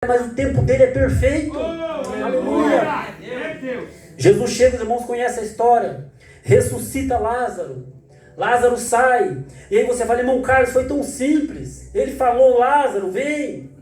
mas o tempo dele é perfeito. Aleluia. Jesus chega, os irmãos conhecem a história. Ressuscita Lázaro. Lázaro sai. E aí você fala, irmão Carlos, foi tão simples. Ele falou, Lázaro, vem.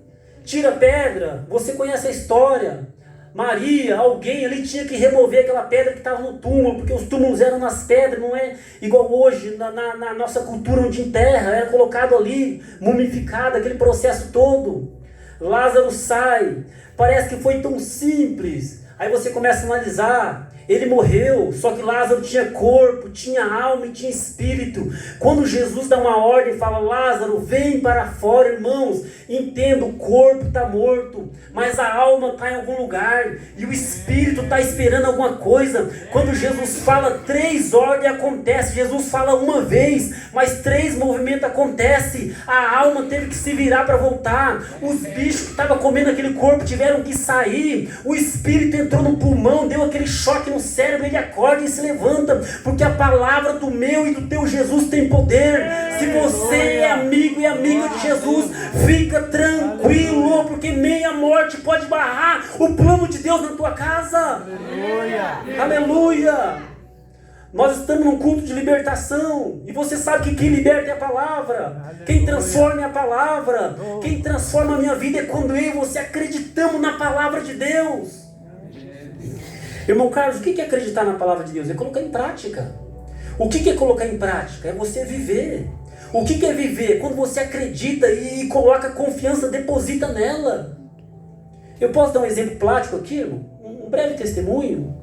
Tira a pedra. Você conhece a história. Maria, alguém ali tinha que remover aquela pedra que estava no túmulo, porque os túmulos eram nas pedras, não é igual hoje, na nossa cultura onde enterra, era colocado ali, mumificado, aquele processo todo. Lázaro sai, parece que foi tão simples. Aí você começa a analisar, ele morreu, só que Lázaro tinha corpo, tinha alma e tinha espírito. Quando Jesus dá uma ordem e fala, Lázaro, vem para fora, irmãos, entenda, o corpo está morto, mas a alma está em algum lugar, e o espírito está esperando alguma coisa. Quando Jesus fala, 3 ordens acontecem. Jesus fala uma vez, mas 3 movimentos acontecem. A alma teve que se virar para voltar, os bichos que estavam comendo aquele corpo tiveram que sair, o espírito entrou no pulmão, deu aquele choque no cérebro, ele acorda e se levanta, porque a palavra do meu e do teu Jesus tem poder. Se você é amigo e amiga de Jesus, fica tranquilo, porque nem a morte pode barrar o plano de Deus na tua casa. Aleluia. Aleluia. Nós estamos num culto de libertação, e você sabe que quem liberta é a palavra. Aleluia. Quem transforma é a palavra. Quem transforma a minha vida é quando eu e você acreditamos na palavra de Deus. Irmão Carlos, o que é acreditar na palavra de Deus? É colocar em prática. O que é colocar em prática? É você viver. O que é viver? Quando você acredita e coloca confiança, deposita nela. Eu posso dar um exemplo prático aqui, irmão? Um breve testemunho.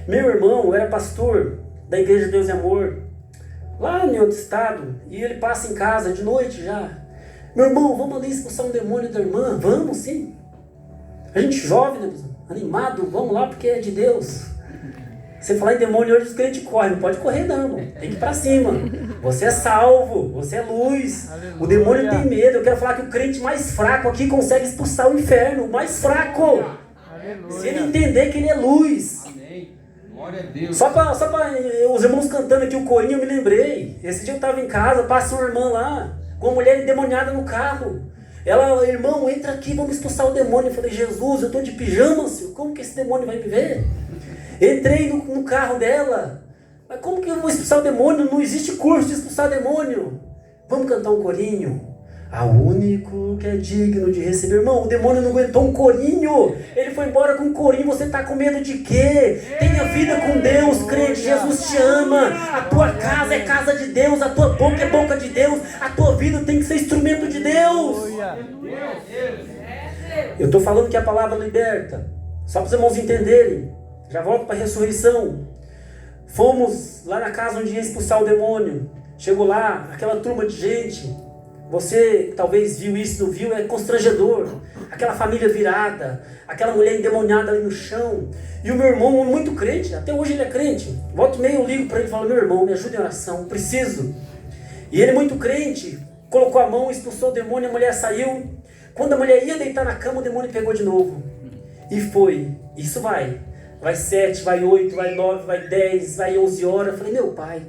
Meu irmão era pastor da Igreja de Deus e Amor, lá em outro estado, e ele passa em casa de noite já. Meu irmão, vamos ali expulsar um demônio da irmã? Vamos sim. A gente jovem, né? Animado, vamos lá porque é de Deus. Você falar em demônio hoje, os crentes correm. Não pode correr não, irmão. Tem que ir pra cima. Você é salvo, você é luz. Aleluia. O demônio tem medo. Eu quero falar que o crente mais fraco aqui consegue expulsar o inferno. O mais fraco. Aleluia. Se ele entender que ele é luz. Amém. Glória a Deus. Só pra os irmãos cantando aqui o corinho, eu me lembrei. Esse dia eu estava em casa, passa uma irmã lá, com uma mulher endemoniada no carro. Ela, irmão, entra aqui, vamos expulsar o demônio. Eu falei, Jesus, eu estou de pijama, senhor. Como que esse demônio vai me ver? Entrei no carro dela. Mas como que eu vou expulsar o demônio? Não existe curso de expulsar demônio. Vamos cantar um corinho. Ao único que é digno de receber. Irmão, o demônio não aguentou um corinho. Ele foi embora com um corinho. Você está com medo de quê? Tenha vida com Deus, crente. Jesus te ama. A tua casa é casa de Deus. A tua boca é boca de Deus. A tua vida tem que ser instrumento de Deus. Eu estou falando que a palavra liberta. Só para os irmãos entenderem. Já volto para a ressurreição. Fomos lá na casa onde ia expulsar o demônio. Chegou lá, aquela turma de gente. Você talvez viu isso, não viu? É constrangedor. Aquela família virada, aquela mulher endemoniada ali no chão. E o meu irmão, muito crente, até hoje ele é crente. Volta e meia eu ligo para ele e falo, meu irmão, me ajuda em oração, preciso. E ele muito crente, colocou a mão, expulsou o demônio, a mulher saiu. Quando a mulher ia deitar na cama, o demônio pegou de novo. E foi. Isso vai 7, vai 8, vai 9, vai 10, vai 11 horas. Eu falei, meu pai.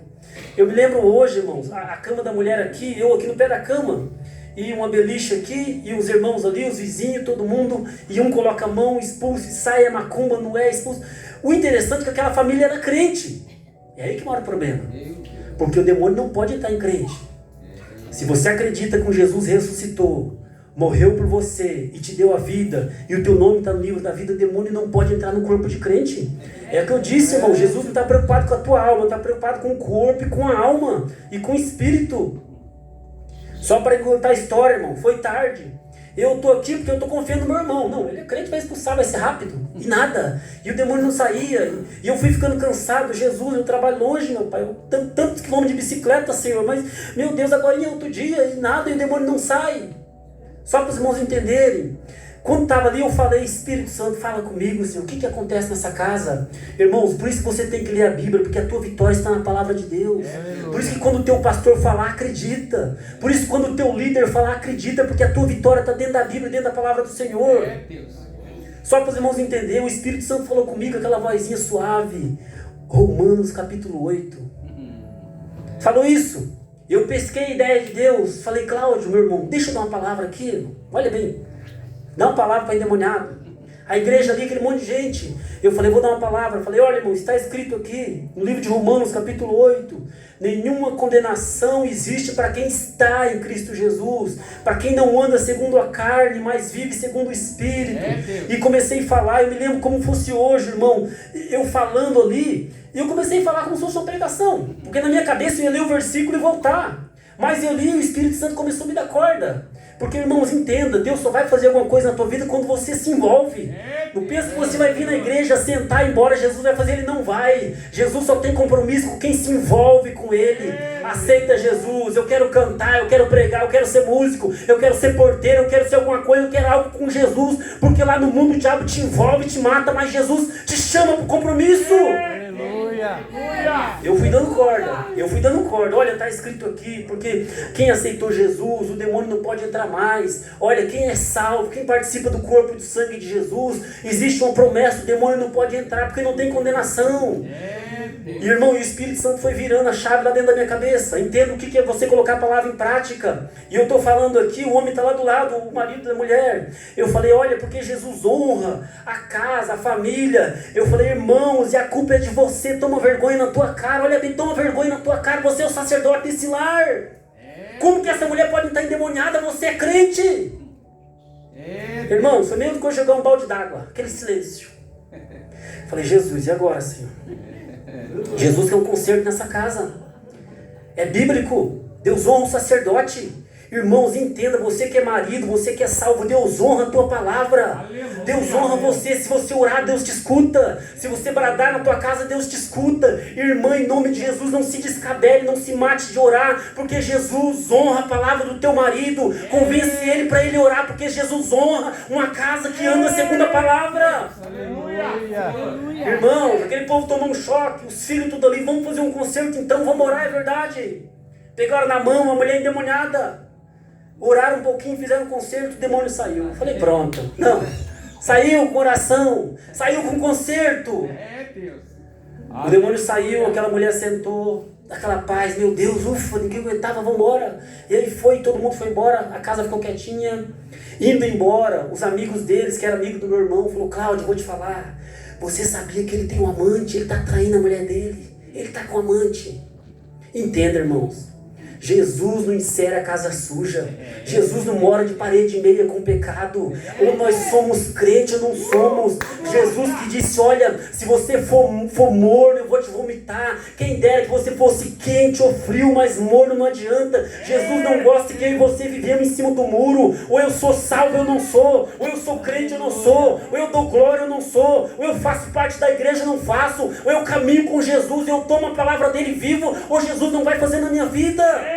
Eu me lembro hoje, irmãos, a cama da mulher aqui, eu aqui no pé da cama, e uma beliche aqui, e os irmãos ali, os vizinhos, todo mundo, e um coloca a mão, expulsa, e sai a macumba, não é expulso. O interessante é que aquela família era crente. É aí que mora o problema. Porque o demônio não pode entrar em crente. Se você acredita que Jesus ressuscitou, morreu por você e te deu a vida, e o teu nome está no livro da vida, o demônio não pode entrar no corpo de crente. É o que eu disse, irmão, Jesus não está preocupado com a tua alma, está preocupado com o corpo e com a alma e com o espírito. Só para contar a história, irmão, foi tarde. Eu estou aqui porque eu estou confiando no meu irmão. Não, ele é crente, vai expulsar, vai ser rápido. E nada. E o demônio não saía. E eu fui ficando cansado. Jesus, eu trabalho longe, meu pai. Tantos quilômetros de bicicleta, Senhor. Mas, meu Deus, agora é outro dia e nada. E o demônio não sai. Só para os irmãos entenderem. Quando estava ali eu falei, Espírito Santo, fala comigo, Senhor, o que acontece nessa casa? Irmãos, por isso que você tem que ler a Bíblia, porque a tua vitória está na palavra de Deus. Por isso que quando o teu pastor falar, acredita. Por isso que quando o teu líder falar, acredita, porque a tua vitória está dentro da Bíblia, dentro da palavra do Senhor. Só para os irmãos entenderem, o Espírito Santo falou comigo, aquela vozinha suave. Romanos capítulo 8. Falou isso. Eu pesquei a ideia de Deus. Falei, Cláudio, meu irmão, deixa eu dar uma palavra aqui. Olha bem. Dá uma palavra para endemoniado. A igreja ali, aquele monte de gente. Eu falei, vou dar uma palavra. Eu falei, olha, irmão, está escrito aqui, no livro de Romanos, capítulo 8, nenhuma condenação existe para quem está em Cristo Jesus, para quem não anda segundo a carne, mas vive segundo o Espírito. E comecei a falar, eu me lembro como fosse hoje, irmão, eu falando ali, e eu comecei a falar como se fosse uma pregação, porque na minha cabeça eu ia ler o versículo e voltar. Mas eu li e o Espírito Santo começou a me dar corda. Porque, irmãos, entenda, Deus só vai fazer alguma coisa na tua vida quando você se envolve. Não pensa que você vai vir na igreja, sentar e ir embora, Jesus vai fazer, Ele não vai. Jesus só tem compromisso com quem se envolve com Ele. Aceita Jesus, eu quero cantar, eu quero pregar, eu quero ser músico, eu quero ser porteiro, eu quero ser alguma coisa, eu quero algo com Jesus. Porque lá no mundo o diabo te envolve, te mata, mas Jesus te chama para o compromisso. Eu fui dando corda, olha, está escrito aqui, porque quem aceitou Jesus, o demônio não pode entrar mais. Olha, quem é salvo, quem participa do corpo e do sangue de Jesus, existe uma promessa, o demônio não pode entrar, porque não tem condenação. E, irmão, o Espírito Santo foi virando a chave lá dentro da minha cabeça. Entenda o que é você colocar a palavra em prática. E eu estou falando aqui, o homem está lá do lado, o marido da mulher. Eu falei, olha, porque Jesus honra a casa, a família. Eu falei, irmãos, e a culpa é de você, toma vergonha na tua cara. Olha bem, toma vergonha na tua cara, você é o sacerdote desse lar. Como que essa mulher pode estar endemoniada? Você é crente. Irmãos, foi mesmo que eu jogar um balde d'água, aquele silêncio. Falei, Jesus, e agora, Senhor? Jesus quer um conserto nessa casa. É bíblico. Deus honra o sacerdote. Irmãos, entenda, você que é marido, você que é salvo, Deus honra a tua palavra. Deus honra você. Se você orar, Deus te escuta. Se você bradar na tua casa, Deus te escuta. Irmã, em nome de Jesus, não se descabele, não se mate de orar, porque Jesus honra a palavra do teu marido. Convence ele para ele orar, porque Jesus honra uma casa que anda segundo a palavra. Irmãos, aquele povo tomou um choque, os filhos tudo ali, vamos fazer um concerto então, vamos orar, é verdade. Pegaram na mão uma mulher endemoniada. Oraram um pouquinho, fizeram um concerto, o demônio saiu. Eu falei, pronto. Não. Saiu com oração, saiu com concerto. O demônio saiu, aquela mulher sentou, aquela paz, meu Deus, ufa, ninguém aguentava, vamos embora. E ele foi, todo mundo foi embora, a casa ficou quietinha. Indo embora, os amigos deles, que era amigo do meu irmão, falou, Cláudio, vou te falar, você sabia que ele tem um amante, ele está traindo a mulher dele, ele está com um amante. Entenda, irmãos. Jesus não insere a casa suja. Jesus não mora de parede e meia com pecado. Ou nós somos crentes ou não somos. Jesus que disse, olha, se você for morno, eu vou te vomitar. Quem dera que você fosse quente ou frio, mas morno não adianta. Jesus não gosta que eu e você vivemos em cima do muro. Ou eu sou salvo, eu não sou. Ou eu sou crente, eu não sou. Ou eu dou glória, eu não sou. Ou eu faço parte da igreja, eu não faço. Ou eu caminho com Jesus, eu tomo a palavra dele vivo. Ou Jesus não vai fazer na minha vida.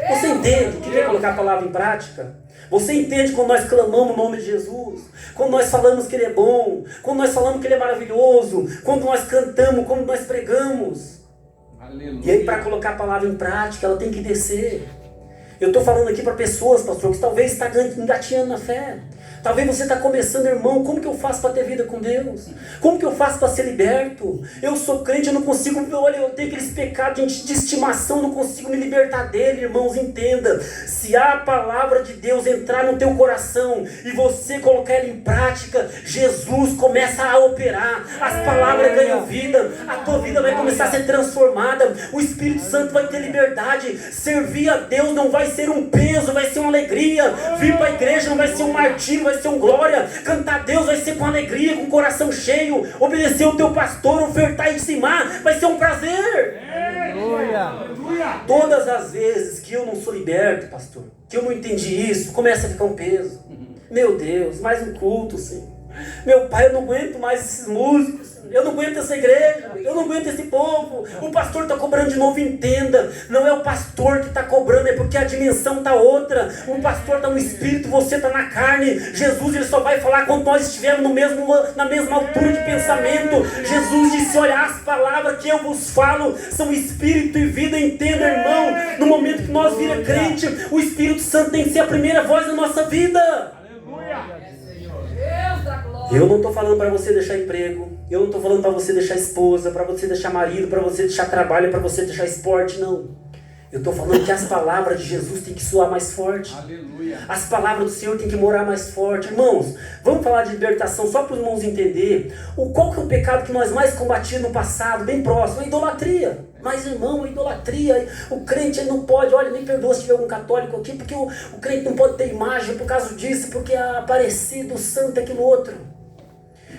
Você entende o que é colocar a palavra em prática? Você entende quando nós clamamos o nome de Jesus? Quando nós falamos que Ele é bom? Quando nós falamos que Ele é maravilhoso? Quando nós cantamos? Quando nós pregamos? Aleluia. E aí, para colocar a palavra em prática, ela tem que descer. Eu estou falando aqui para pessoas, pastor, que talvez está engatinhando na fé. Talvez você está começando, irmão, como que eu faço para ter vida com Deus? Como que eu faço para ser liberto? Eu sou crente, eu não consigo, olha, eu tenho aqueles pecados de estimação, não consigo me libertar dele, irmãos, entenda. Se a palavra de Deus entrar no teu coração e você colocar ela em prática, Jesus começa a operar, as palavras ganham vida, a tua vida vai começar a ser transformada, o Espírito Santo vai ter liberdade, servir a Deus não vai ser um peso, vai ser uma alegria, vir para a igreja não vai ser um martírio, vai ser um glória, cantar a Deus vai ser com alegria, com o coração cheio, obedecer o teu pastor, ofertar e dizimar, vai ser um prazer. Aleluia. Todas as vezes que eu não sou liberto, pastor, que eu não entendi isso, começa a ficar um peso. Meu Deus, mais um culto, Senhor. Meu pai, eu não aguento mais esses músicos. Eu não aguento essa igreja, eu não aguento esse povo. O pastor está cobrando de novo, entenda. Não é o pastor que está cobrando, é porque a dimensão está outra. O pastor está no espírito, você está na carne. Jesus ele só vai falar quando nós estivermos na mesma altura de pensamento. Jesus disse, olha, as palavras que eu vos falo são espírito e vida. Entenda, irmão, no momento que nós vira crente, o Espírito Santo tem que ser a primeira voz da nossa vida. Eu não estou falando para você deixar emprego, eu não estou falando para você deixar esposa, para você deixar marido, para você deixar trabalho, para você deixar esporte, não. Eu Eu estou falando que as palavras de Jesus têm que soar mais forte. Aleluia. As palavras do Senhor têm que morar mais forte. Irmãos, vamos falar de libertação só para os irmãos entenderem. Qual que é o pecado que nós mais combatíamos no passado, bem próximo? A idolatria. Mas, irmão, a idolatria, o crente não pode, olha, me perdoa se tiver algum católico aqui, porque o crente não pode ter imagem por causa disso, porque é aparecido, santo, aquilo outro.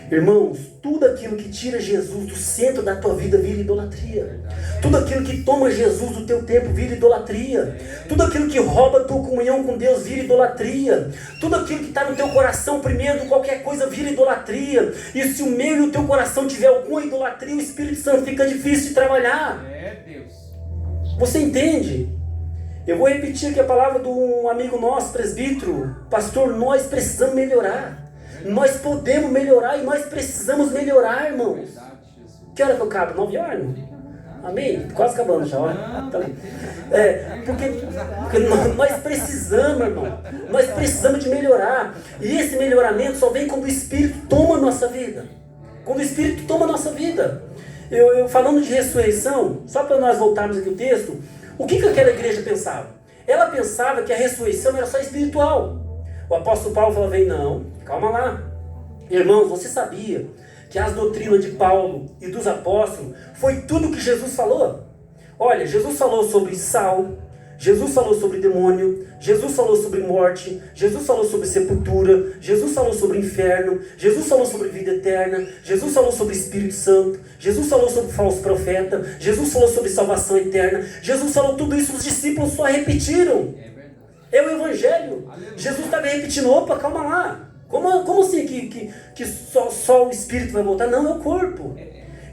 Irmãos, tudo aquilo que tira Jesus do centro da tua vida vira idolatria. Tudo aquilo que toma Jesus do teu tempo vira idolatria. Tudo aquilo que rouba a tua comunhão com Deus vira idolatria. Tudo aquilo que está no teu coração primeiro de qualquer coisa vira idolatria. E se o meio do teu coração tiver alguma idolatria, o Espírito Santo fica difícil de trabalhar. Deus. Você entende? Eu vou repetir aqui a palavra de um amigo nosso, presbítero. Pastor, nós precisamos melhorar. Nós podemos melhorar e nós precisamos melhorar, irmãos. Que hora que eu cabo? 9 horas? Amém? Quase acabando já, olha. Porque nós precisamos, irmão. Nós precisamos de melhorar. E esse melhoramento só vem quando o Espírito toma a nossa vida. Quando o Espírito toma a nossa vida. Eu falando de ressurreição, só para nós voltarmos aqui o texto, o que aquela igreja pensava? Ela pensava que a ressurreição era só espiritual. O apóstolo Paulo falava, vem, não, calma lá. Irmãos, você sabia que as doutrinas de Paulo e dos apóstolos foi tudo que Jesus falou? Olha, Jesus falou sobre sal, Jesus falou sobre demônio, Jesus falou sobre morte, Jesus falou sobre sepultura, Jesus falou sobre inferno, Jesus falou sobre vida eterna, Jesus falou sobre Espírito Santo, Jesus falou sobre falso profeta, Jesus falou sobre salvação eterna, Jesus falou tudo isso, os discípulos só repetiram. É o Evangelho. Aleluia. Jesus estava repetindo, opa, calma lá. Como assim que só o Espírito vai voltar? Não, é o corpo.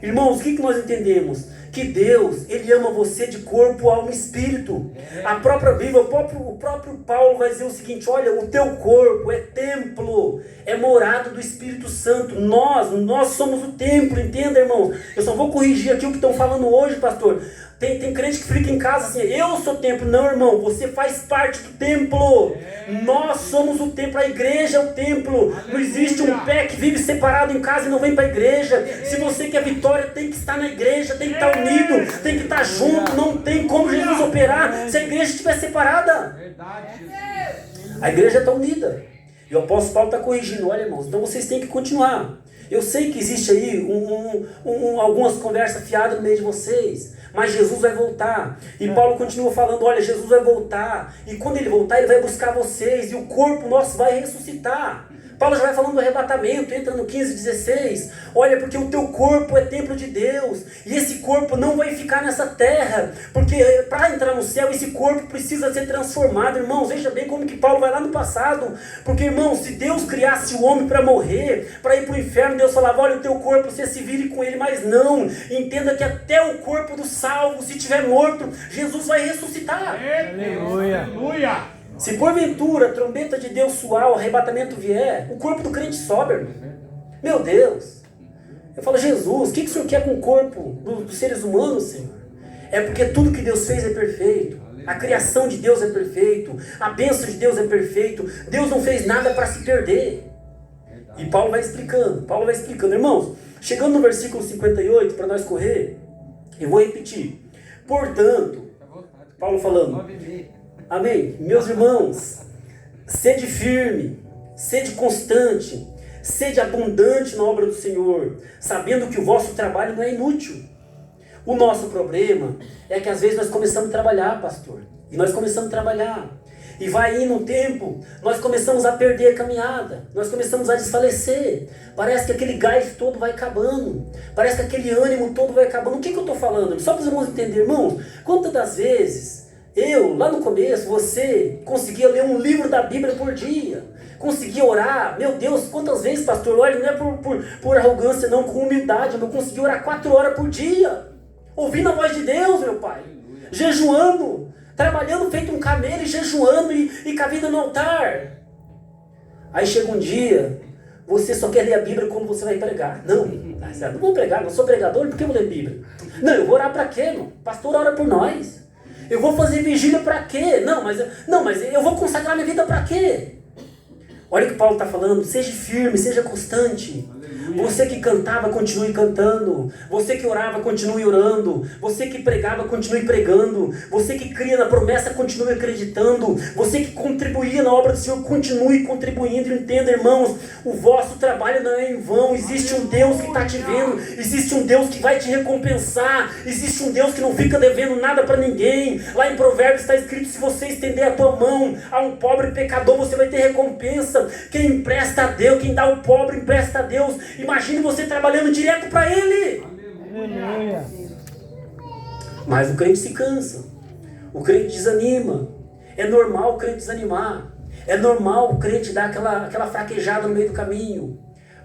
Irmãos, o que nós entendemos? Que Deus, Ele ama você de corpo, alma e espírito. A própria Bíblia, o próprio Paulo vai dizer o seguinte, olha, o teu corpo é templo, é morada do Espírito Santo. Nós somos o templo, entenda, irmão? Eu só vou corrigir aqui o que estão falando hoje, pastor. Tem crente que fica em casa assim, eu sou templo. Não, irmão, você faz parte do templo. Nós somos o templo, a igreja é o templo. Aleluia. Não existe um pé que vive separado em casa e não vem para a igreja. Se você quer vitória, tem que estar na igreja, tem que estar unido, tem que estar junto. Não tem como Jesus operar se a igreja estiver separada. A igreja está unida. E o apóstolo Paulo está corrigindo, olha, irmãos, então vocês têm que continuar. Eu sei que existe aí algumas conversas fiadas no meio de vocês, mas Jesus vai voltar. E Paulo continua falando, olha, Jesus vai voltar. E quando Ele voltar, Ele vai buscar vocês. E o corpo nosso vai ressuscitar. Paulo já vai falando do arrebatamento, entra no 15:16. Olha, porque o teu corpo é templo de Deus. E esse corpo não vai ficar nessa terra. Porque para entrar no céu, esse corpo precisa ser transformado. Irmãos, veja bem como que Paulo vai lá no passado. Porque, irmãos, se Deus criasse o homem para morrer, para ir para o inferno, Deus falava, olha, o teu corpo, você se vire com ele. Mas não, entenda que até o corpo do salvo, se estiver morto, Jesus vai ressuscitar. Aleluia. Aleluia. Se porventura a trombeta de Deus soar, o arrebatamento vier, o corpo do crente sobe, irmão. Meu Deus. Eu falo, Jesus, o que o Senhor quer com o corpo dos seres humanos, Senhor? É porque tudo que Deus fez é perfeito. A criação de Deus é perfeito. A bênção de Deus é perfeito. Deus não fez nada para se perder. E Paulo vai explicando. Irmãos, chegando no versículo 58, para nós correr, eu vou repetir. Portanto, Paulo falando... Amém? Meus irmãos, sede firme, sede constante, sede abundante na obra do Senhor, sabendo que o vosso trabalho não é inútil. O nosso problema é que às vezes nós começamos a trabalhar, pastor, e nós começamos a trabalhar, e vai indo um tempo, nós começamos a perder a caminhada, nós começamos a desfalecer, parece que aquele gás todo vai acabando, parece que aquele ânimo todo vai acabando. O que eu estou falando? Só para os irmãos entenderem, irmãos, quantas das vezes... lá no começo, você conseguia ler um livro da Bíblia por dia, conseguia orar, meu Deus, quantas vezes, pastor, olha, não é por arrogância não, com humildade, eu consegui orar 4 horas por dia, ouvindo a voz de Deus, meu pai, jejuando, trabalhando feito um camelo e jejuando e com a vida no altar. Aí chega um dia, você só quer ler a Bíblia quando você vai pregar. Não vou pregar, não sou pregador, por que eu vou ler Bíblia? Não, eu vou orar para quê, irmão? Pastor ora por nós. Eu vou fazer vigília para quê? Não, mas eu vou consagrar minha vida para quê? Olha o que Paulo está falando, seja firme, seja constante. Aleluia. Você que cantava, continue cantando. Você que orava, continue orando. Você que pregava, continue pregando. Você que cria na promessa, continue acreditando. Você que contribuía na obra do Senhor, continue contribuindo. Entenda, irmãos, o vosso trabalho não é em vão. Existe um Deus que está te vendo. Existe um Deus que vai te recompensar. Existe um Deus que não fica devendo nada para ninguém. Lá em Provérbios está escrito: se você estender a tua mão a um pobre pecador, você vai ter recompensa. Quem empresta a Deus, quem dá ao pobre, empresta a Deus. Imagine você trabalhando direto para Ele. Aleluia. Mas o crente se cansa. O crente desanima. É normal o crente desanimar. É normal o crente dar aquela fraquejada no meio do caminho.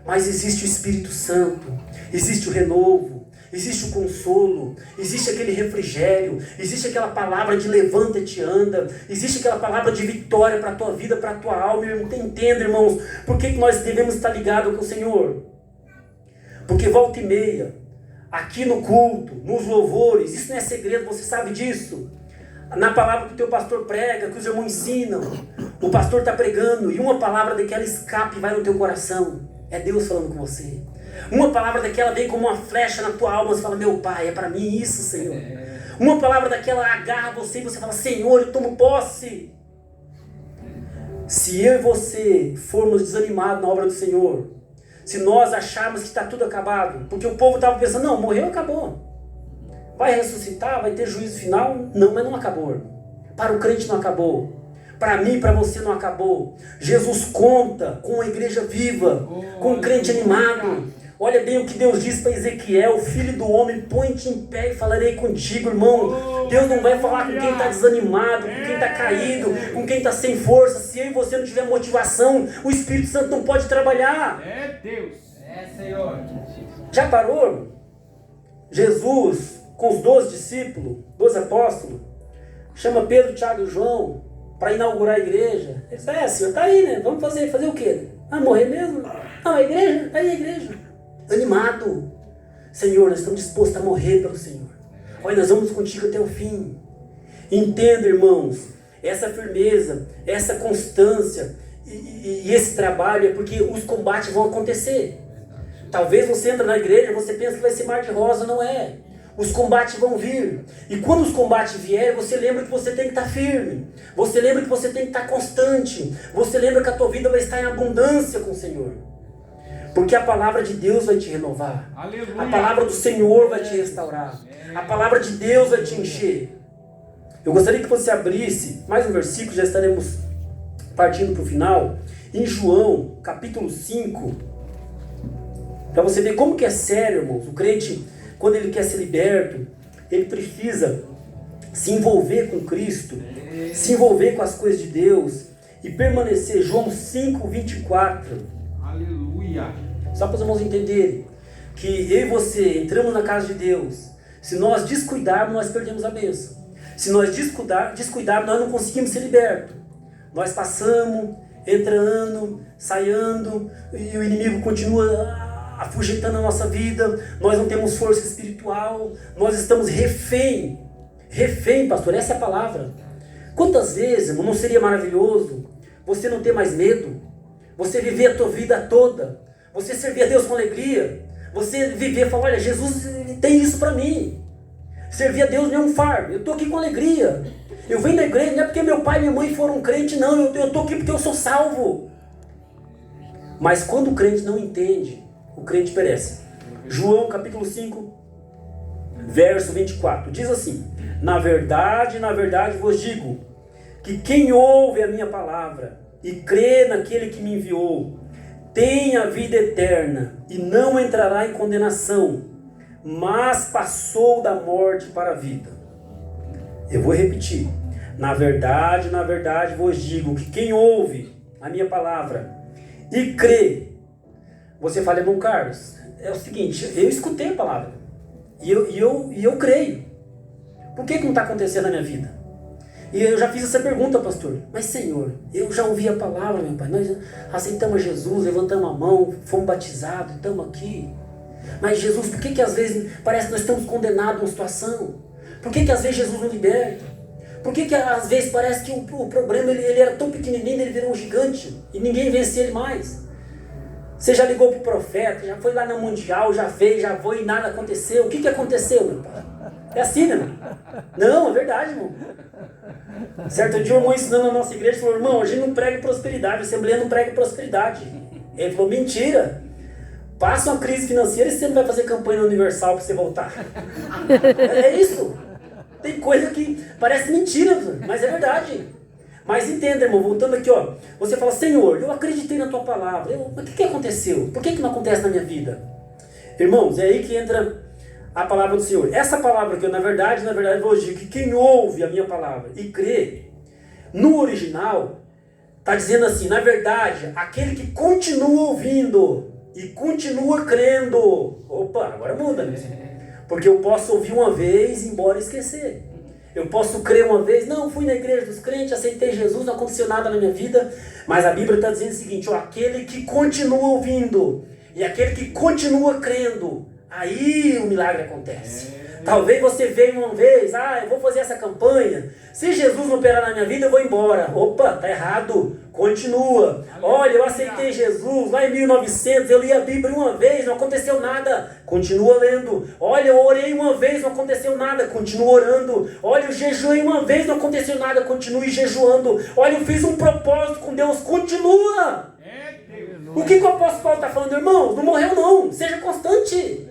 Mas existe o Espírito Santo. Existe o renovo. Existe o consolo, existe aquele refrigério, existe aquela palavra de levanta-te e anda, existe aquela palavra de vitória para a tua vida, para a tua alma. Entenda, irmãos, por que nós devemos estar ligados com o Senhor? Porque volta e meia, aqui no culto, nos louvores, isso não é segredo, você sabe disso. Na palavra que o teu pastor prega, que os irmãos ensinam, o pastor está pregando e uma palavra daquela escape e vai no teu coração. É Deus falando com você. Uma palavra daquela vem como uma flecha na tua alma. Você fala: meu Pai, é para mim isso, Senhor. Uma palavra daquela agarra você e você fala: Senhor, eu tomo posse. Se eu e você formos desanimados na obra do Senhor, se nós acharmos que está tudo acabado, porque o povo estava pensando: não, morreu, acabou. Vai ressuscitar, vai ter juízo final. Não, mas não acabou. Para o crente não acabou. Para mim e para você não acabou. Jesus conta com uma igreja viva, com um crente animado. Olha bem o que Deus diz para Ezequiel: filho do homem, põe-te em pé e falarei contigo, irmão. Deus não vai falar com quem está desanimado, com quem está caído, com quem está sem força. Se eu e você não tiver motivação, o Espírito Santo não pode trabalhar. É Deus. É, Senhor. Já parou? Jesus, com os 12 discípulos, 12 apóstolos, chama Pedro, Tiago e João para inaugurar a igreja. Ele disse: Senhor, está aí, né? Vamos fazer o quê? Morrer mesmo? Não, a igreja, está aí a igreja. Animado. Senhor, nós estamos dispostos a morrer pelo Senhor. Olha, nós vamos contigo até o fim. Entenda, irmãos, essa firmeza, essa constância e esse trabalho é porque os combates vão acontecer. Talvez você entra na igreja e você pensa que vai ser mar de rosa, não é. Os combates vão vir. E quando os combates vierem, você lembra que você tem que estar firme. Você lembra que você tem que estar constante. Você lembra que a tua vida vai estar em abundância com o Senhor. Porque a palavra de Deus vai te renovar. Aleluia. A palavra do Senhor vai te restaurar. A palavra de Deus vai te encher. Eu gostaria que você abrisse mais um versículo, já estaremos partindo para o final. Em João, capítulo 5. Para você ver como que é sério, irmãos. O crente, quando ele quer ser liberto, ele precisa se envolver com Cristo, se envolver com as coisas de Deus e permanecer. João 5, 24. Aleluia. Só para os irmãos entenderem que eu e você entramos na casa de Deus. Se nós descuidarmos, nós perdemos a bênção. Se nós descuidarmos, nós não conseguimos ser libertos. Nós passamos, entrando, saindo, e o inimigo continua afugentando a nossa vida. Nós não temos força espiritual. Nós estamos refém. Refém, pastor, essa é a palavra. Quantas vezes, irmão, não seria maravilhoso você não ter mais medo? Você viver a tua vida toda, você servir a Deus com alegria, você viver e falar: olha, Jesus tem isso para mim. Servir a Deus não é um fardo, eu estou aqui com alegria. Eu venho na igreja, não é porque meu pai e minha mãe foram crente, não, eu estou aqui porque eu sou salvo. Mas quando o crente não entende, o crente perece. João capítulo 5, verso 24, diz assim: na verdade vos digo, que quem ouve a minha palavra e crê naquele que me enviou, tem a vida eterna e não entrará em condenação, mas passou da morte para a vida. Eu vou repetir: na verdade vos digo, que quem ouve a minha palavra e crê. Você fala: irmão Carlos, é o seguinte, eu escutei a palavra e eu creio. Por que não está acontecendo na minha vida? E eu já fiz essa pergunta, pastor: mas Senhor, eu já ouvi a palavra, meu pai, nós aceitamos Jesus, levantamos a mão, fomos batizados, estamos aqui. Mas Jesus, por que às vezes parece que nós estamos condenados a uma situação? Por que às vezes Jesus não liberta? Por que às vezes parece que o problema ele era tão pequenininho, ele virou um gigante e ninguém vence ele mais? Você já ligou para o profeta, já foi lá no Mundial, já fez, já foi e nada aconteceu. O que aconteceu, meu pai? É assim, né, irmão? Não, é verdade, irmão. Certo dia, o irmão ensinando na nossa igreja, falou, irmão, a gente não prega prosperidade, a Assembleia não prega prosperidade. Ele falou, mentira. Passa uma crise financeira e você não vai fazer campanha no Universal para você voltar. É isso. Tem coisa que parece mentira, mas é verdade. Mas entenda, irmão, voltando aqui, ó. Você fala, Senhor, eu acreditei na tua palavra. Mas o que aconteceu? Por que não acontece na minha vida? Irmãos, é aí que entra a palavra do Senhor. Essa palavra que eu, na verdade, vou dizer que quem ouve a minha palavra e crê, no original, está dizendo assim, na verdade, aquele que continua ouvindo e continua crendo. Opa, agora muda, né? Porque eu posso ouvir uma vez e ir embora e esquecer. Eu posso crer uma vez, não, fui na igreja dos crentes, aceitei Jesus, não aconteceu nada na minha vida. Mas a Bíblia está dizendo o seguinte, ó, aquele que continua ouvindo e aquele que continua crendo, aí o milagre acontece. Talvez você veja uma vez, eu vou fazer essa campanha, se Jesus não operar na minha vida, eu vou embora. Opa, tá errado, continua. Olha, eu aceitei Jesus lá em 1900, eu li a Bíblia uma vez, não aconteceu nada, continua lendo. Olha, eu orei uma vez, não aconteceu nada, continua orando. Olha, eu jejuei uma vez, não aconteceu nada, continue jejuando. Olha, eu fiz um propósito com Deus, continua. O que o apóstolo Paulo está falando, irmãos? Não morreu não, seja constante.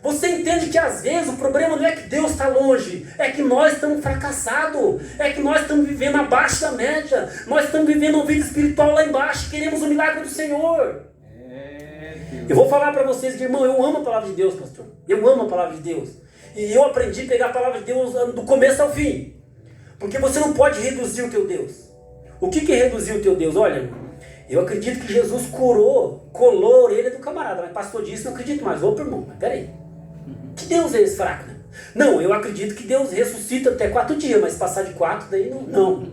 Você entende que às vezes o problema não é que Deus está longe, é que nós estamos fracassados, é que nós estamos vivendo abaixo da média, nós estamos vivendo uma vida espiritual lá embaixo, queremos o milagre do Senhor. Eu vou falar para vocês, irmão, eu amo a palavra de Deus, pastor, eu amo a palavra de Deus, e eu aprendi a pegar a palavra de Deus do começo ao fim, porque você não pode reduzir o teu Deus. O que é reduzir o teu Deus? Olha, eu acredito que Jesus colou a orelha do camarada, mas pastor disse, não acredito mais. Opa, irmão, mas peraí. Que Deus é esse fraco, né? Não, eu acredito que Deus ressuscita até 4 dias, mas passar de 4 daí não.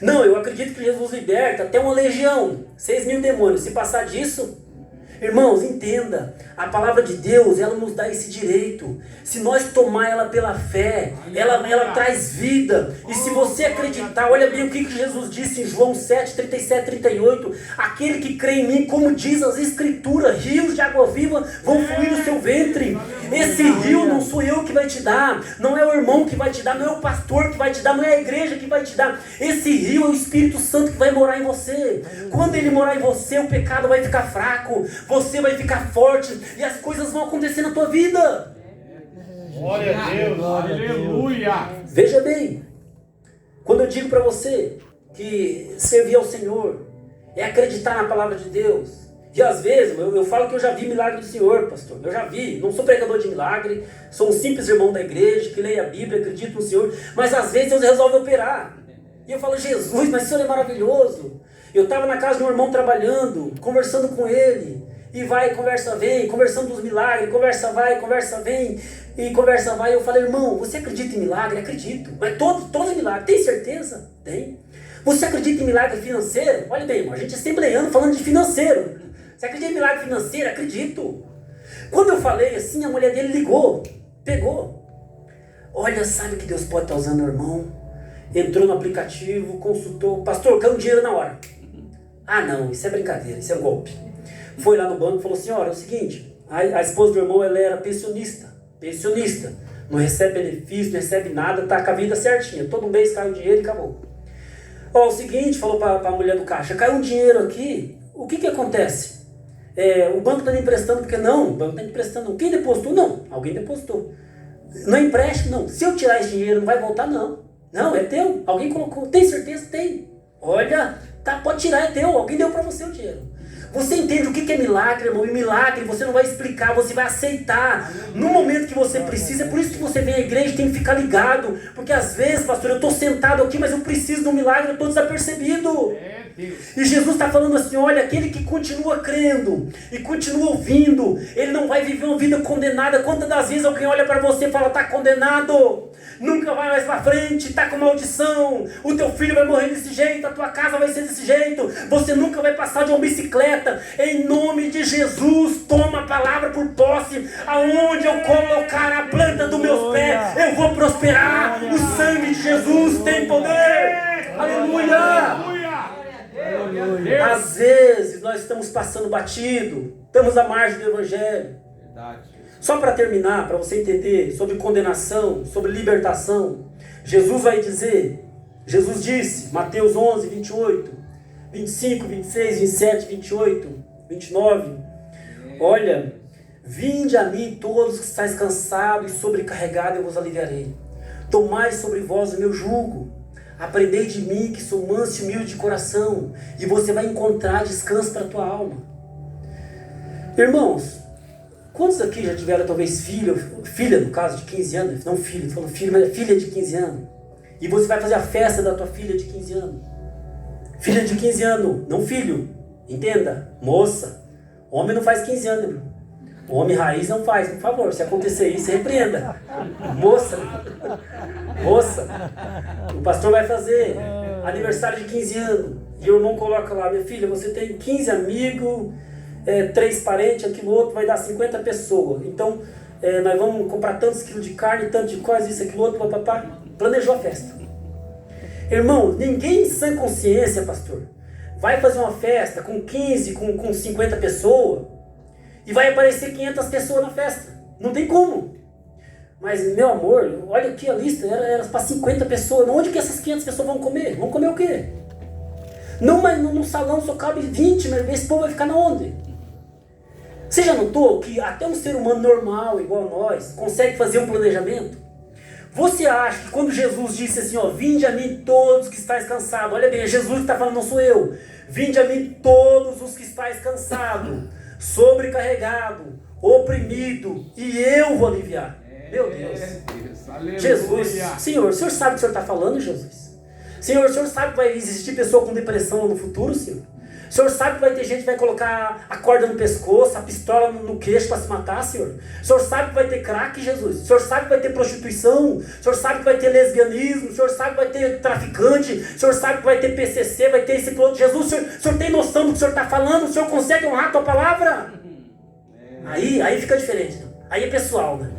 Não, eu acredito que Jesus liberta até uma legião, 6.000 demônios. Se passar disso, irmãos, entenda, a palavra de Deus, ela nos dá esse direito. Se nós tomar ela pela fé, ela traz vida. E se você acreditar, olha bem o que Jesus disse em João 7, 37, 38. Aquele que crê em mim, como diz as escrituras, rios de água viva vão fluir do seu ventre. Esse rio não sou eu que vai te dar, não é o irmão que vai te dar, não é o pastor que vai te dar, não é a igreja que vai te dar. Esse rio é o Espírito Santo que vai morar em você. Quando ele morar em você, o pecado vai ficar fraco, você vai ficar forte e as coisas vão acontecer na tua vida. Glória a Deus, aleluia. Veja bem, quando eu digo para você que servir ao Senhor é acreditar na palavra de Deus. E às vezes, eu falo que eu já vi milagre do Senhor, pastor. Eu já vi, não sou pregador de milagre, sou um simples irmão da igreja, que leia a Bíblia, acredito no Senhor. Mas às vezes Deus resolve operar. E eu falo, Jesus, mas o Senhor é maravilhoso. Eu estava na casa de um irmão trabalhando, conversando com ele. E vai, conversa vem, conversando dos milagres, conversa vai, conversa vem. E conversa vai. Eu falei, irmão, você acredita em milagre? Acredito. Mas todos milagres, tem certeza? Tem. Você acredita em milagre financeiro? Olha bem, irmão, a gente é assembleano falando de financeiro. Você acredita em milagre financeiro? Acredito. Quando eu falei assim, a mulher dele ligou, pegou. Olha, sabe que Deus pode estar usando o irmão? Entrou no aplicativo, consultou. Pastor, caiu um dinheiro na hora. Ah não, isso é brincadeira, isso é um golpe. Foi lá no banco e falou assim, olha, é o seguinte, a esposa do irmão, ela era pensionista, não recebe benefício, não recebe nada, tá com a vida certinha, todo mês cai o dinheiro e acabou. Ó, o seguinte, falou para a mulher do caixa, caiu um dinheiro aqui, o que acontece? O banco está me emprestando, porque não, o banco está me emprestando, quem depositou? Não, alguém depositou. Não é empréstimo? Não, se eu tirar esse dinheiro não vai voltar? Não, é teu, alguém colocou, tem certeza? Tem. Olha, tá, pode tirar, é teu, alguém deu para você o dinheiro. Você entende o que é milagre, irmão? E milagre você não vai explicar, você vai aceitar no momento que você precisa. É por isso que você vem à igreja e tem que ficar ligado. Porque às vezes, pastor, eu estou sentado aqui, mas eu preciso de um milagre, eu estou desapercebido. E Jesus está falando assim, olha, aquele que continua crendo e continua ouvindo, ele não vai viver uma vida condenada. Quantas das vezes alguém olha para você e fala, está condenado, nunca vai mais para frente, está com maldição, o teu filho vai morrer desse jeito, a tua casa vai ser desse jeito, você nunca vai passar de uma bicicleta. Em nome de Jesus, toma a palavra por posse. Aonde eu colocar a planta dos meus pés, eu vou prosperar. O sangue de Jesus tem poder. Aleluia. Às vezes nós estamos passando batido, estamos à margem do Evangelho. Só para terminar, para você entender sobre condenação, sobre libertação, Jesus vai dizer, Jesus disse, Mateus 11, 28, 25, 26, 27, 28, 29, olha, vinde a mim todos que estáis cansados e sobrecarregados, eu vos aliviarei. Tomai sobre vós o meu jugo, aprendei de mim que sou manso e humilde de coração, e você vai encontrar descanso para a tua alma. Irmãos, quantos aqui já tiveram talvez filha no caso, de 15 anos, não filho, falando filho, mas filha de 15 anos, e você vai fazer a festa da tua filha de 15 anos. Filha de 15 anos, não filho, entenda, moça, homem não faz 15 anos, irmão. O homem raiz não faz, por favor, se acontecer isso, repreenda. Moça, o pastor vai fazer aniversário de 15 anos, e o irmão coloca lá, minha filha, você tem 15 amigos, 3 parentes, aquilo outro, vai dar 50 pessoas. Então, nós vamos comprar tantos quilos de carne, tanto de coisa, isso, aquilo outro, papapá. Planejou a festa. Irmão, ninguém em sã consciência, pastor, vai fazer uma festa com 15, com 50 pessoas, e vai aparecer 500 pessoas na festa. Não tem como. Mas, meu amor, olha aqui a lista, era para 50 pessoas. Onde que essas 500 pessoas vão comer? Vão comer o quê? Não, mas no salão só cabe 20, mas esse povo vai ficar na onde? Você já notou que até um ser humano normal, igual a nós, consegue fazer um planejamento? Você acha que quando Jesus disse assim, ó, vinde a mim todos que estáis cansados, olha bem, é Jesus que está falando, não sou eu. Vinde a mim todos os que estáis cansados, sobrecarregado, oprimido, e eu vou aliviar. Meu Deus. Jesus, Senhor, o Senhor sabe o que o Senhor está falando, Jesus? Senhor, o Senhor sabe que vai existir pessoa com depressão no futuro, Senhor? O Senhor sabe que vai ter gente que vai colocar a corda no pescoço, a pistola no queixo para se matar, Senhor? O Senhor sabe que vai ter crack, Jesus? O Senhor sabe que vai ter prostituição? O Senhor sabe que vai ter lesbianismo? O Senhor sabe que vai ter traficante? O Senhor sabe que vai ter PCC, vai ter esse piloto? Jesus, o Senhor tem noção do que o Senhor está falando? O Senhor consegue honrar a tua palavra? Aí fica diferente. Aí é pessoal, né?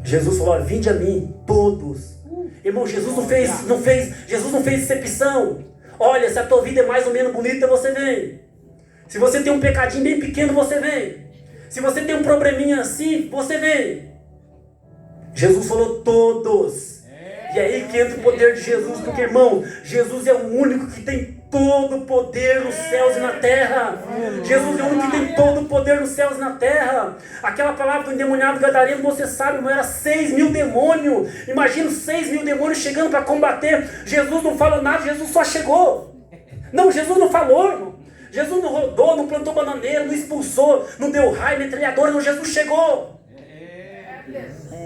Jesus falou, vinde a mim, todos. Irmão, Jesus não fez excepção. Olha, se a tua vida é mais ou menos bonita, você vem. Se você tem um pecadinho bem pequeno, você vem. Se você tem um probleminha assim, você vem. Jesus falou todos. E aí que entra o poder de Jesus, porque, irmão, Jesus é o único que tem todo o poder nos céus e na terra. Jesus é o único que tem todo o poder nos céus e na terra. Aquela palavra do endemoniado gadareno, você sabe, irmão, era 6.000 demônios. Imagina 6.000 demônios chegando para combater. Jesus não falou nada, Jesus só chegou. Não, Jesus não falou, irmão. Jesus não rodou, não plantou bananeira, não expulsou, não deu raio, metralhadora, não, Jesus chegou.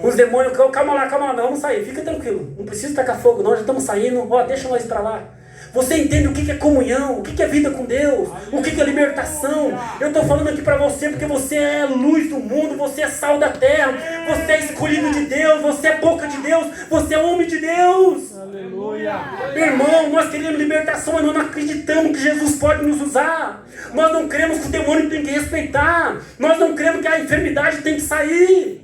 Os demônios, calma lá, vamos sair, fica tranquilo, não precisa tacar fogo não, já estamos saindo, deixa nós ir para lá. Você entende o que é comunhão, o que é vida com Deus, o que é libertação. Eu estou falando aqui para você porque você é luz do mundo, você é sal da terra, você é escolhido de Deus, você é boca de Deus, você é homem de Deus. Aleluia. Irmão, nós queremos libertação, mas nós não acreditamos que Jesus pode nos usar. Nós não cremos que o demônio tem que respeitar. Nós não cremos que a enfermidade tem que sair.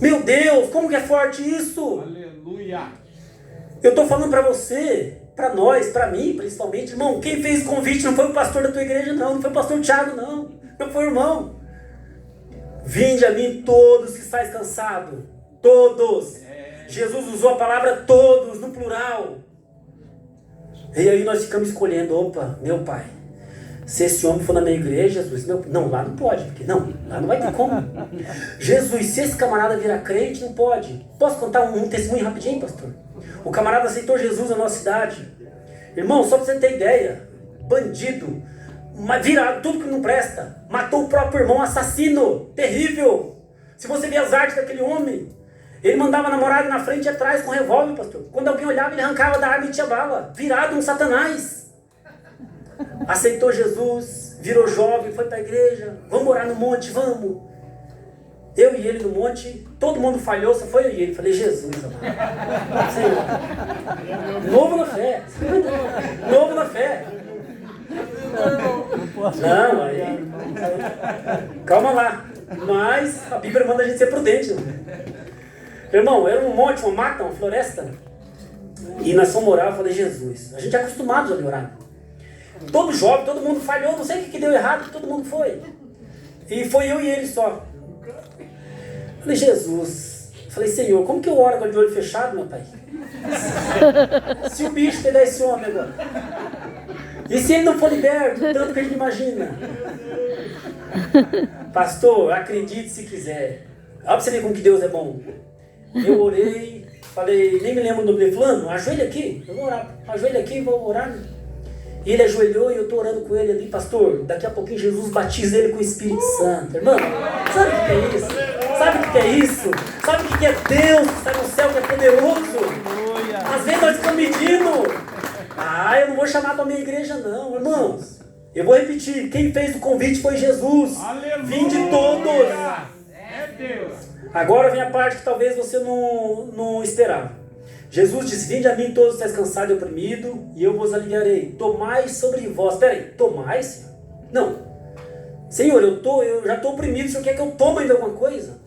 Meu Deus, como que é forte isso? Aleluia. Eu estou falando para você, para nós, para mim principalmente, irmão, quem fez o convite não foi o pastor da tua igreja não foi o pastor Tiago não foi o irmão. Vinde a mim todos que estáis cansados, todos. Jesus usou a palavra todos, no plural. E aí nós ficamos escolhendo, opa, meu pai, se esse homem for na minha igreja, Jesus, não, lá não pode, porque lá não vai ter como. Jesus, se esse camarada virar crente, não pode. Posso contar um testemunho rapidinho, pastor? O camarada aceitou Jesus na nossa cidade. Irmão, só para você ter ideia, bandido, virado, tudo que não presta, matou o próprio irmão, assassino, terrível. Se você ver as artes daquele homem, ele mandava a namorada na frente e atrás com revólver, pastor. Quando alguém olhava, ele arrancava da arma e tinha bala. Virado um satanás. Aceitou Jesus, virou jovem, foi para a igreja. Vamos orar no monte, vamos. Eu e ele no monte, todo mundo falhou, só foi eu e ele. Falei, Jesus, amado. Senhor. Novo na fé. Novo na fé. Não, aí. Calma lá. Mas a Bíblia manda a gente ser prudente. Irmão, era um monte, uma mata, uma floresta. E nós fomos orar, eu falei, Jesus, a gente é acostumado a orar. Todo jovem, todo mundo falhou, não sei o que deu errado, todo mundo foi. E foi eu e ele só. Falei, Jesus, falei, Senhor, como que eu oro agora de olho fechado, meu pai? Se o bicho pegar esse homem agora. E se ele não for liberto, tanto que a gente imagina. Pastor, acredite se quiser. Olha pra você ver como que Deus é bom. Eu orei, falei, nem me lembro o nome dele, fulano, ajoelha aqui, eu vou orar, ajoelha aqui, vou orar. E ele ajoelhou e eu estou orando com ele ali, pastor, daqui a pouquinho Jesus batiza ele com o Espírito Santo. Irmão, sabe o que é isso? Sabe o que é isso? Sabe o que é Deus que está no céu, que é poderoso? Às vezes nós estamos medindo. Eu não vou chamar para a minha igreja não, irmãos. Eu vou repetir, quem fez o convite foi Jesus. Aleluia. Vinde todos. É Deus. Agora vem a parte que talvez você não esperava. Jesus disse, vinde a mim todos estáis cansados e oprimidos, e eu vos aliviarei. Tomai sobre vós. Espera aí, tomai, Senhor? Não. Senhor, eu já estou oprimido, o Senhor quer que eu tome ainda alguma coisa?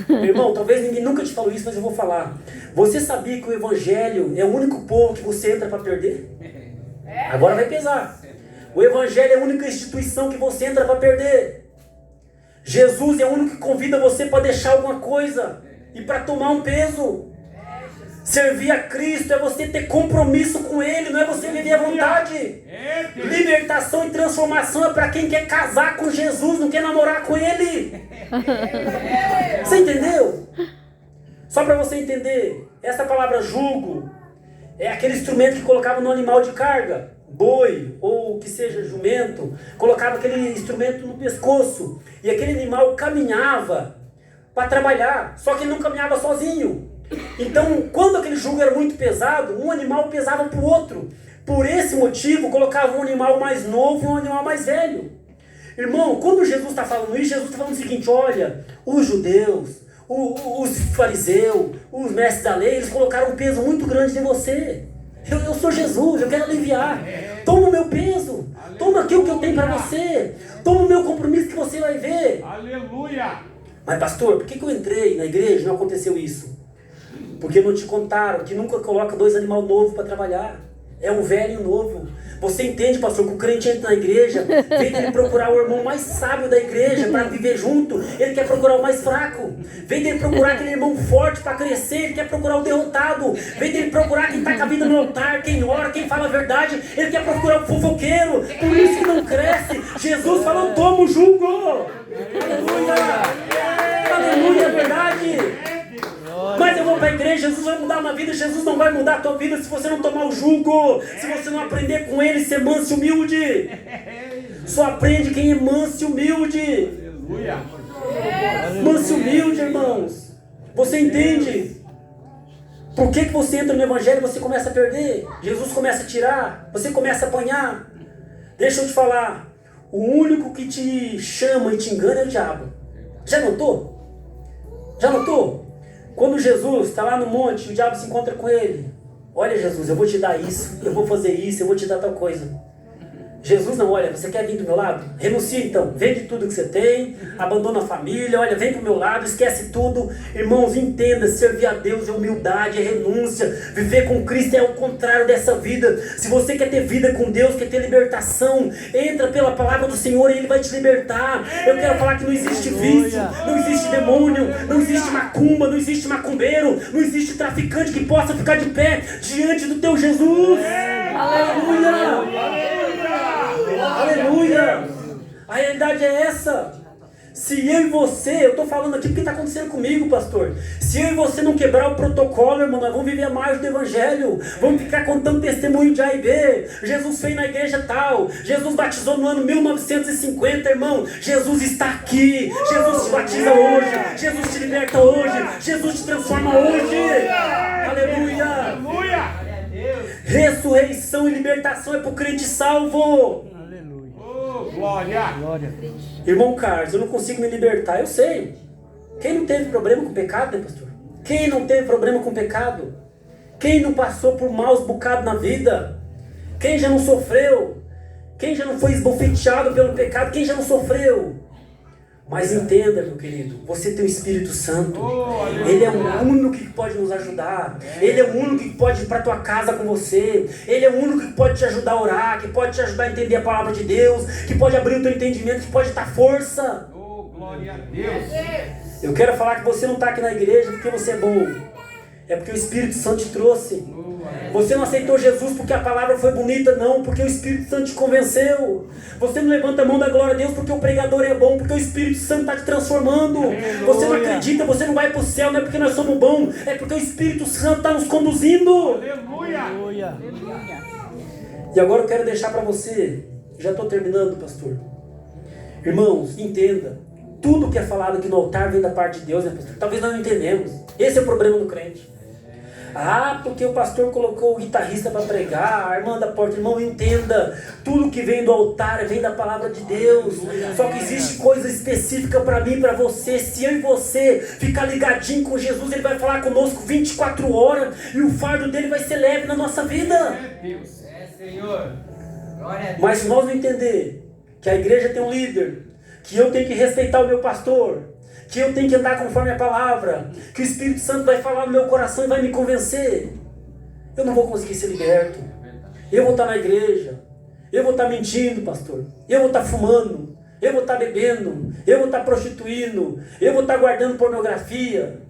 Meu irmão, talvez ninguém nunca te falou isso, mas eu vou falar. Você sabia que o Evangelho é o único povo que você entra para perder? Agora vai pesar. O Evangelho é a única instituição que você entra para perder. Jesus é o único que convida você para deixar alguma coisa e para tomar um peso. Servir a Cristo é você ter compromisso com Ele, não é você viver à vontade. Libertação e transformação é para quem quer casar com Jesus, não quer namorar com Ele. Você entendeu? Só para você entender, essa palavra jugo é aquele instrumento que colocava no animal de carga, boi ou que seja jumento, colocava aquele instrumento no pescoço e aquele animal caminhava para trabalhar, só que ele não caminhava sozinho. Então, quando aquele jugo era muito pesado, um animal pesava para o outro. Por esse motivo, colocava um animal mais novo e um animal mais velho. Irmão, quando Jesus está falando isso, Jesus está falando o seguinte, olha, os judeus, os fariseus, os mestres da lei, eles colocaram um peso muito grande em você. Eu sou Jesus, eu quero aliviar. Toma o meu peso, toma aquilo que eu tenho para você, toma o meu compromisso que você vai ver. Aleluia! Mas pastor, por que eu entrei na igreja e não aconteceu isso? Porque não te contaram que nunca coloca dois animais novos para trabalhar. É um velho e um novo. Você entende, pastor, que o crente entra na igreja, vem ele procurar o irmão mais sábio da igreja para viver junto, ele quer procurar o mais fraco. Vem dele procurar aquele irmão forte para crescer, ele quer procurar o derrotado. Vem dele procurar quem está com a vida no altar, quem ora, quem fala a verdade, ele quer procurar o fofoqueiro. Por isso que não cresce. Jesus falou, toma o jugo. Aleluia! Aleluia, é verdade. Mas eu vou para a igreja, Jesus vai mudar uma vida, Jesus não vai mudar a tua vida se você não tomar o jugo, se você não aprender com ele, ser manso e humilde. Só aprende quem é manso e humilde. Manso e humilde, irmãos. Você entende? Por que você entra no evangelho e você começa a perder? Jesus começa a tirar, você começa a apanhar. Deixa eu te falar, o único que te chama e te engana é o diabo. Já notou? Já notou? Quando Jesus está lá no monte, o diabo se encontra com ele. Olha, Jesus, eu vou te dar isso, eu vou fazer isso, eu vou te dar tal coisa. Jesus não, olha, você quer vir do meu lado? Renuncia então, vende tudo que você tem, abandona a família, olha, vem pro meu lado, esquece tudo. Irmãos, entenda, servir a Deus é humildade, é renúncia. Viver com Cristo é o contrário dessa vida. Se você quer ter vida com Deus, quer ter libertação, entra pela palavra do Senhor e Ele vai te libertar. Eu quero falar que não existe vício, não existe demônio, não existe macumba, não existe macumbeiro, não existe traficante que possa ficar de pé diante do teu Jesus. Aleluia! Aleluia! A realidade é essa. Se eu e você, eu estou falando aqui porque está acontecendo comigo, pastor. Se eu e você não quebrar o protocolo, irmão, nós vamos viver a margem do evangelho. Vamos ficar contando testemunho de A e B. Jesus fez na igreja tal. Jesus batizou no ano 1950, irmão. Jesus está aqui. Jesus te batiza hoje. Jesus te liberta hoje. Jesus te transforma hoje. Aleluia! Aleluia! Ressurreição e libertação é para o crente salvo. Glória! Irmão Carlos, eu não consigo me libertar. Eu sei. Quem não teve problema com pecado, né, pastor? Quem não teve problema com pecado? Quem não passou por maus bocados na vida? Quem já não sofreu? Quem já não foi esbofeteado pelo pecado? Quem já não sofreu? Mas entenda, meu querido, você tem o Espírito Santo. Ele é o único que pode nos ajudar. Ele é o único que pode ir para a tua casa com você. Ele é o único que pode te ajudar a orar, que pode te ajudar a entender a palavra de Deus, que pode abrir o teu entendimento, que pode dar força. Glória a Deus. Eu quero falar que você não está aqui na igreja porque você é bom. É porque o Espírito Santo te trouxe. Você não aceitou Jesus porque a palavra foi bonita, não, porque o Espírito Santo te convenceu. Você não levanta a mão da glória a Deus porque o pregador é bom, porque o Espírito Santo está te transformando. Você não acredita, você não vai para o céu, não é porque nós somos bons, é porque o Espírito Santo está nos conduzindo. Aleluia. E agora eu quero deixar para você, já estou terminando, pastor. Irmãos, entenda, tudo que é falado aqui no altar vem da parte de Deus, né, pastor? Talvez nós não entendemos. Esse é o problema do crente. Ah, porque o pastor colocou o guitarrista para pregar, a irmã da porta. Irmão, entenda, tudo que vem do altar vem da palavra de Deus. Só que existe coisa específica para mim e para você. Se eu e você ficar ligadinho com Jesus, Ele vai falar conosco 24 horas e o fardo dele vai ser leve na nossa vida. Senhor. Mas se nós não entender que a igreja tem um líder, que eu tenho que respeitar o meu pastor, que eu tenho que andar conforme a palavra, que o Espírito Santo vai falar no meu coração e vai me convencer, eu não vou conseguir ser liberto. Eu vou estar na igreja, eu vou estar mentindo, pastor, eu vou estar fumando, eu vou estar bebendo, eu vou estar prostituindo, eu vou estar guardando pornografia.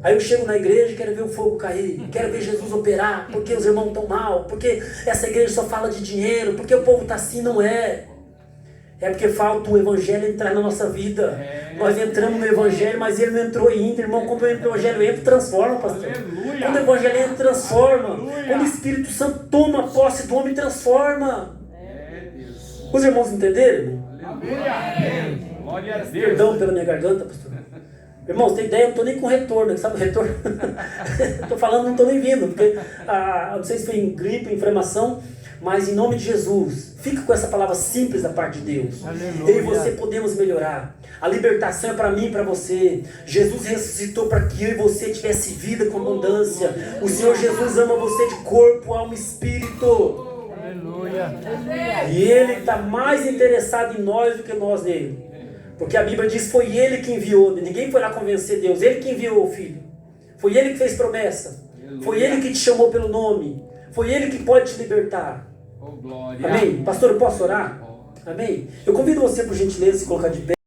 Aí eu chego na igreja e quero ver o fogo cair, quero ver Jesus operar, porque os irmãos estão mal, porque essa igreja só fala de dinheiro, porque o povo está assim. Não é. É porque falta o evangelho entrar na nossa vida. Nós entramos no evangelho, mas ele não entrou ainda, irmão. Quando o evangelho entra, transforma, pastor. Aleluia. Quando o evangelho entra, transforma. Aleluia. Quando o Espírito Santo toma posse do homem, transforma. Os irmãos entenderam, irmão? Aleluia. Glória a Deus. Perdão pela minha garganta, pastor. Irmãos, tem ideia? Eu não estou nem com retorno, sabe o retorno? Estou falando, não estou nem vindo, porque não sei se foi em gripe, inflamação, mas em nome de Jesus, fica com essa palavra simples da parte de Deus. Aleluia. Eu e você podemos melhorar. A libertação é para mim e para você. Jesus ressuscitou para que eu e você tivesse vida com abundância. O Senhor Jesus ama você de corpo, alma e espírito. Aleluia. E Ele está mais interessado em nós do que nós nele. Porque a Bíblia diz que foi Ele que enviou. Ninguém foi lá convencer Deus. Ele que enviou o Filho. Foi Ele que fez promessa. Foi Ele que te chamou pelo nome. Foi Ele que pode te libertar. Oh, glória. Amém? Pastor, eu posso orar? Amém? Eu convido você, por gentileza, a se colocar de pé.